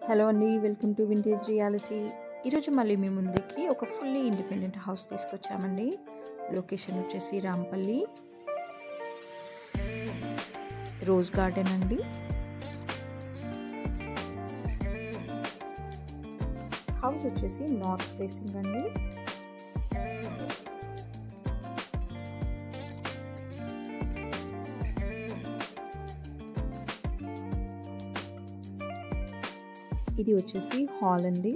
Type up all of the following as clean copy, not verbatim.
Hello అండి, welcome to vintage reality. ఈరోజు మళ్ళీ మీ ముందుకి ఒక ఫుల్లీ ఇండిపెండెంట్ హౌస్ తీసుకొచ్చామండి. లొకేషన్ వచ్చేసి రాంపల్లి, రోజ్ గార్డెన్ అండి. హౌస్ వచ్చేసి నార్త్ ఫేసింగ్ అండి. ఇది వచ్చేసి హాల్ అండి.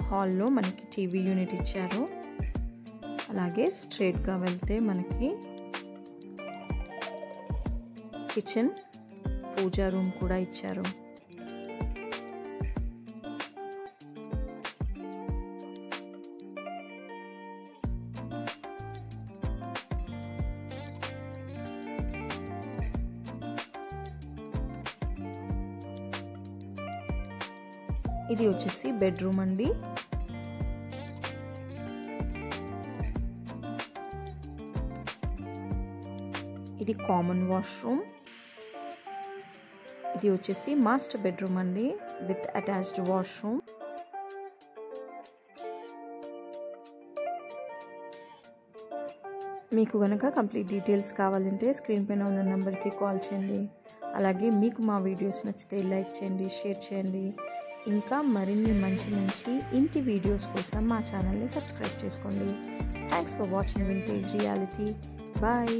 హాల్లో మనకి టీవీ యూనిట్ ఇచ్చారు. అలాగే స్ట్రైట్గా వెళ్తే మనకి కిచెన్, పూజా రూమ్ కూడా ఇచ్చారు. ఇది వచ్చేసి బెడ్రూమ్ అండి. ఇది కామన్ వాష్రూమ్. ఇది వచ్చేసి మాస్టర్ బెడ్రూమ్ అండి విత్ అటాచ్డ్ వాష్రూమ్. మీకు కనుక కంప్లీట్ డీటెయిల్స్ కావాలంటే స్క్రీన్ పైన ఉన్న నెంబర్కి కాల్ చేయండి. అలాగే మీకు మా వీడియోస్ నచ్చితే లైక్ చేయండి, షేర్ చేయండి. ఇంకా మరిన్ని మంచి ఇంటి వీడియోస్ కోసం మా ఛానల్ని సబ్స్క్రైబ్ చేసుకోండి. Thanks for watching vintage reality. Bye.